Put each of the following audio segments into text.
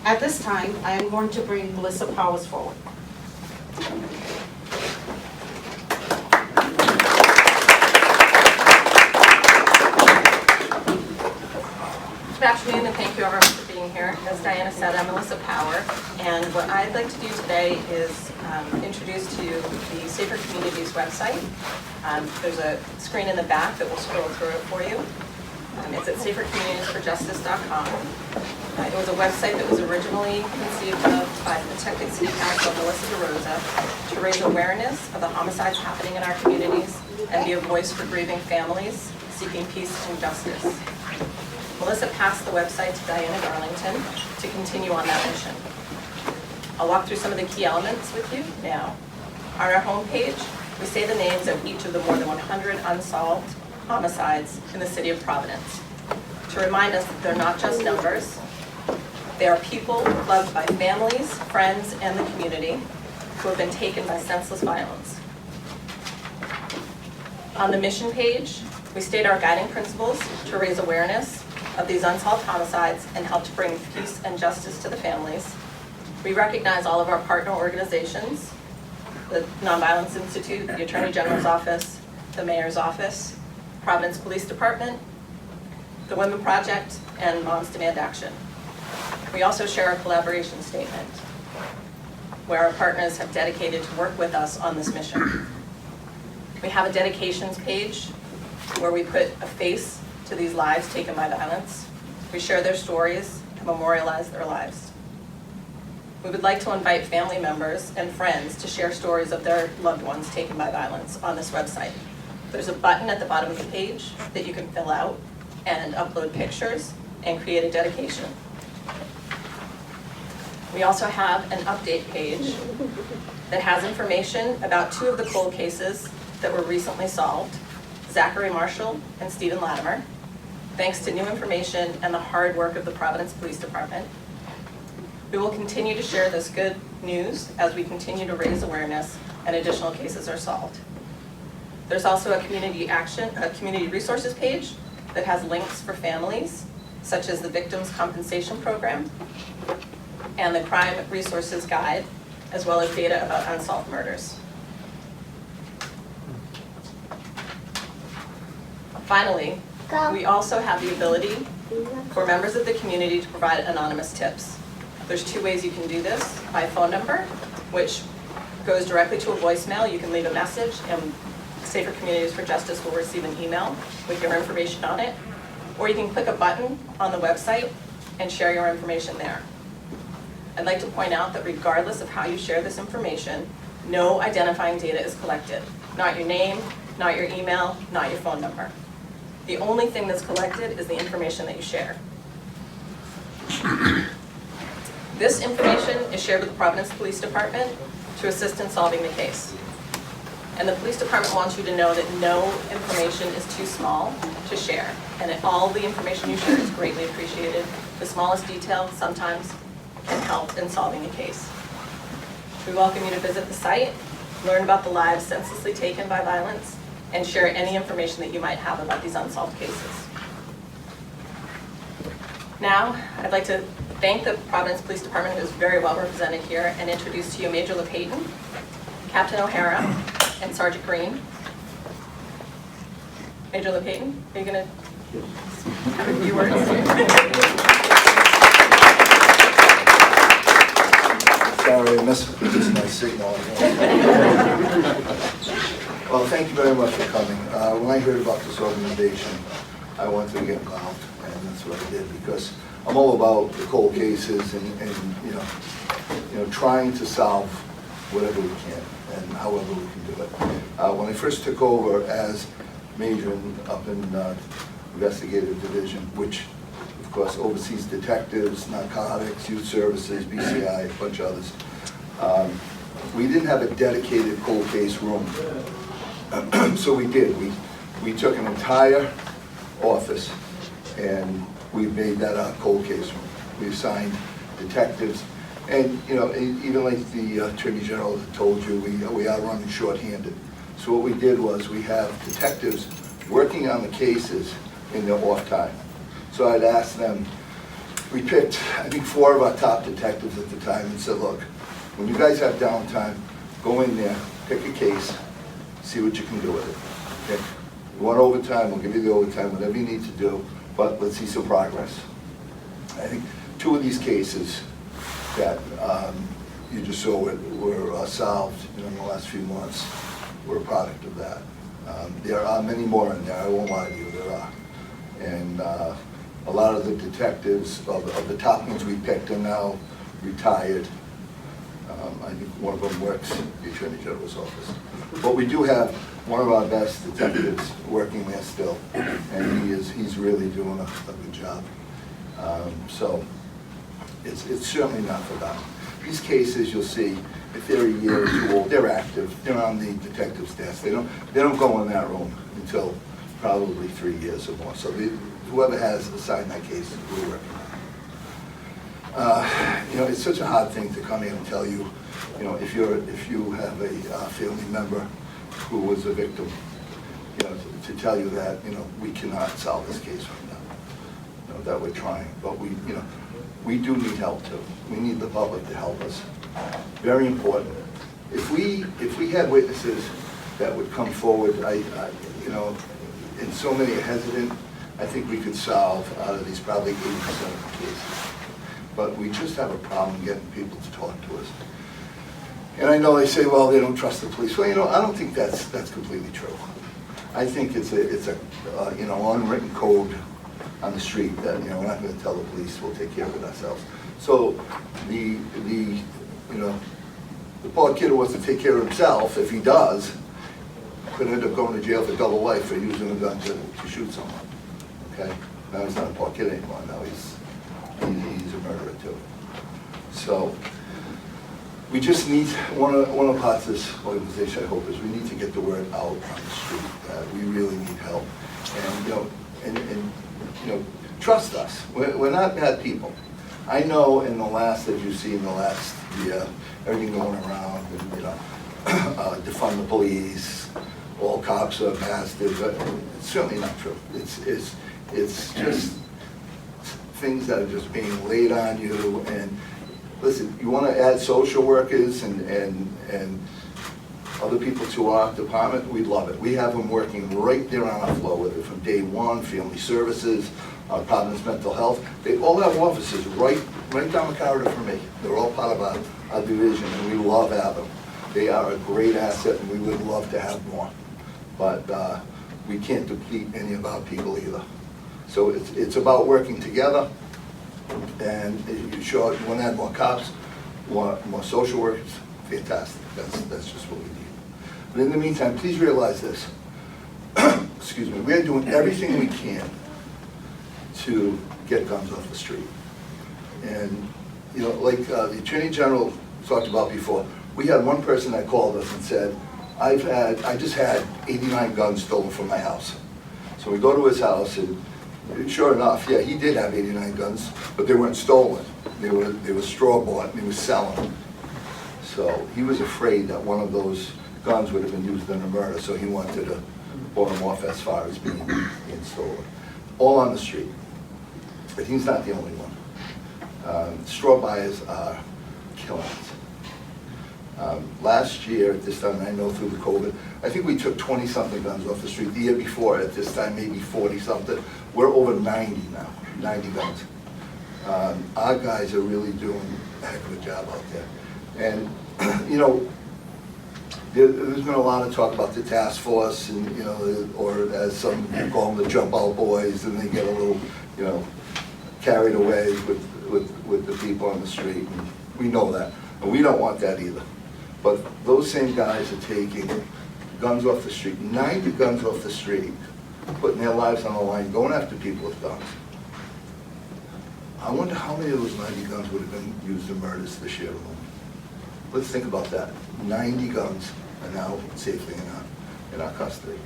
At this time, I am going to bring Melissa Powers forward. Good afternoon, and thank you everyone for being here. As Diana said, I'm Melissa Power, and what I'd like to do today is introduce to you the Safer Communities website. There's a screen in the back that will scroll through it for you. It's at safercommunitiesforjustice.com. It was a website that was originally conceived of by the Protected City Council, Melissa DeRosa, to raise awareness of the homicides happening in our communities and be a voice for grieving families seeking peace and justice. Melissa passed the website to Diana Darlington to continue on that mission. I'll walk through some of the key elements with you now. On our homepage, we say the names of each of the more than 100 unsolved homicides in the city of Providence, to remind us that they're not just numbers. They are people loved by families, friends, and the community who have been taken by senseless violence. On the mission page, we state our guiding principles to raise awareness of these unsolved homicides and help to bring peace and justice to the families. We recognize all of our partner organizations, the Nonviolence Institute, the Attorney General's Office, the Mayor's Office, Providence Police Department, the Women Project, and Moms Demand Action. We also share a collaboration statement where our partners have dedicated to work with us on this mission. We have a dedications page where we put a face to these lives taken by violence. We share their stories and memorialize their lives. We would like to invite family members and friends to share stories of their loved ones taken by violence on this website. There's a button at the bottom of the page that you can fill out and upload pictures and create a dedication. We also have an update page that has information about two of the cold cases that were recently solved, Zachary Marshall and Stephen Latimer, thanks to new information and the hard work of the Providence Police Department. We will continue to share this good news as we continue to raise awareness and additional cases are solved. There's also a community resources page that has links for families, such as the Victims Compensation Program and the Crime Resources Guide, as well as data about unsolved murders. Finally, we also have the ability for members of the community to provide anonymous tips. There's two ways you can do this: by phone number, which goes directly to a voicemail. You can leave a message and Safer Communities for Justice will receive an email with your information on it. Or you can click a button on the website and share your information there. I'd like to point out that regardless of how you share this information, no identifying data is collected. Not your name, not your email, not your phone number. The only thing that's collected is the information that you share. This information is shared with the Providence Police Department to assist in solving the case. And the police department wants you to know that no information is too small to share, and that all the information you share is greatly appreciated. The smallest detail sometimes can help in solving a case. We welcome you to visit the site, learn about the lives senselessly taken by violence, and share any information that you might have about these unsolved cases. Now, I'd like to thank the Providence Police Department, who is very well represented here, and introduce to you Major Lou Payton, Captain O'Hara, and Sergeant Green. Major Lou Payton, are you going to have a few words? Sorry, I missed my signal. Well, thank you very much for coming. When I heard about this organization, I wanted to get involved, and that's what I did, because I'm all about the cold cases and you know, trying to solve whatever we can and however we can do it. When I first took over as major up in investigative division, which of course oversees detectives, narcotics, youth services, BCI, a bunch of others, we didn't have a dedicated cold case room. So we did. We took an entire office and we made that our cold case room. We assigned detectives, and you know, even like the Attorney General told you, we are running short-handed. So what we did was we have detectives working on the cases in their off time. So I'd ask them, we picked, I think, 4 of our top detectives at the time and said, look, when you guys have downtime, go in there, pick a case, see what you can do with it. Okay? You want overtime, we'll give you the overtime, whatever you need to do, but let's see some progress. I think 2 of these cases that you just saw were solved in the last few months were a product of that. There are many more in there, I won't lie to you, there are. And a lot of the detectives, of the top ones we picked, are now retired. I think one of them works in the Attorney General's office. But we do have one of our best detectives working there still, and he's really doing a good job. So it's certainly not forgotten. These cases, you'll see, if they're a year or 2 old, they're active. They're on the detective's desk. They don't go in that room until probably 3 years or more. So whoever has assigned that case will work. You know, it's such a hard thing to come here and tell you, you know, if you have a family member who was a victim, you know, to tell you that, you know, we cannot solve this case right now. You know, that we're trying, but we do need help too. We need the public to help us. Very important. If we had witnesses that would come forward, you know, and so many are hesitant, I think we could solve out of these probably 80% of the cases. But we just have a problem getting people to talk to us. And I know they say, well, they don't trust the police. Well, you know, I don't think that's completely true. I think it's a you know, unwritten code on the street that, you know, we're not going to tell the police, we'll take care of it ourselves. So the you know, the poor kid who wants to take care of himself, if he does, could end up going to jail for double life for using a gun to shoot someone. Okay? Now he's not a poor kid anymore. Now he's a murderer too. So we just need, one of parts of this organization, I hope, is we need to get the word out on the street that we really need help. And, you know, and you know, trust us. We're not bad people. I know in the last, as you see in the last year, everything going around, and, you know, defund the police, all cops are bastards. It's certainly not true. It's just things that are just being laid on you. And listen, you want to add social workers and other people to our department, we'd love it. We have them working right there on our floor, whether from day one, family services, Providence Mental Health. They all have offices right down the corridor from me. They're all part of our division, and we love having them. They are a great asset, and we would love to have more. But we can't deplete any of our people either. So it's about working together, and you sure you want to add more cops, more social workers, fantastic. That's just what we need. But in the meantime, please realize this. Excuse me. We are doing everything we can to get guns off the street. And, you know, like the Attorney General talked about before, we had one person that called us and said, I just had 89 guns stolen from my house. So we go to his house, and sure enough, yeah, he did have 89 guns, but they weren't stolen. They were straw-bought, and he was selling them. So he was afraid that one of those guns would have been used in a murder, so he wanted to bought them off as far as being stolen. All on the street. But he's not the only one. Straw buyers are killing us. Last year at this time, I know through the COVID, I think we took 20-something guns off the street. The year before, at this time, maybe 40-something. We're over 90 now, 90 guns. Our guys are really doing a heck of a job out there. And, you know, there's been a lot of talk about the task force, and, you know, or as some call them, the jump out boys, and they get a little, you know, carried away with the people on the street. And we know that, and we don't want that either. But those same guys are taking guns off the street, 90 guns off the street, putting their lives on the line, going after people with guns. I wonder how many of those 90 guns would have been used in murders this year alone. Let's think about that. 90 guns are now safely in our custody.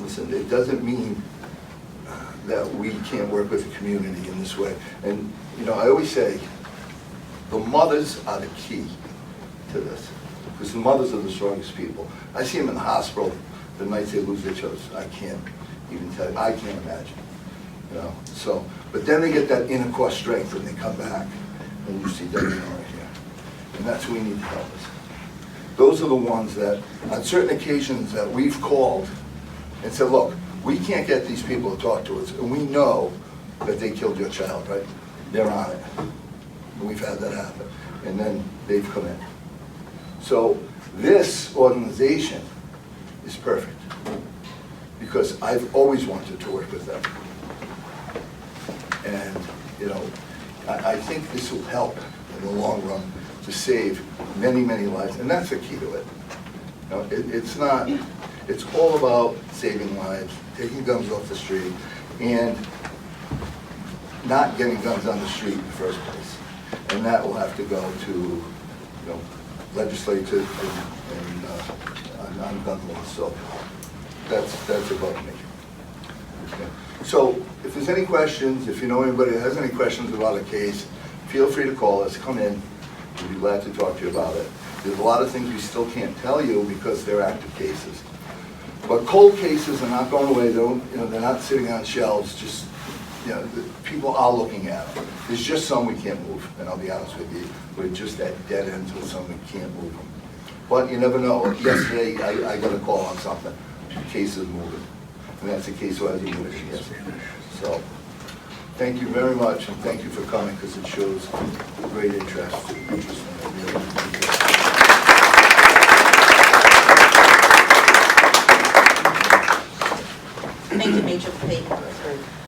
Listen, it doesn't mean that we can't work with the community in this way. And, you know, I always say, the mothers are the key to this, because the mothers are the strongest people. I see them in the hospital the nights they lose their children. I can't even tell you. I can't imagine. you know, so, but then they get that inner core strength and they come back, and you see Debbie right here. And that's who we need to help us. Those are the ones that, on certain occasions, that we've called and said, look, we can't get these people to talk to us, and we know that they killed your child, right? They're on it. And we've had that happen. And then they've come in. So this organization is perfect, because I've always wanted to work with them. And, you know, I think this will help in the long run to save many, many lives, and that's the key to it. You know, it's not, it's all about saving lives, taking guns off the street, and not getting guns on the street in the first place. And that will have to go to, you know, legislative and on gun laws. So that's above me. Okay. So if there's any questions, if you know anybody that has any questions about a case, feel free to call us, come in. We'd be glad to talk to you about it. There's a lot of things we still can't tell you because they're active cases. But cold cases are not going away. They're not sitting on shelves. Just, you know, people are looking at them. There's just some we can't move, and I'll be honest with you, we're just at dead ends with some we can't move them. But you never know. Yesterday, I got a call on something. The case is moving, and that's a case who hasn't moved yet. So, thank you very much, and thank you for coming, because it shows great interest. Thank you, Major Payton.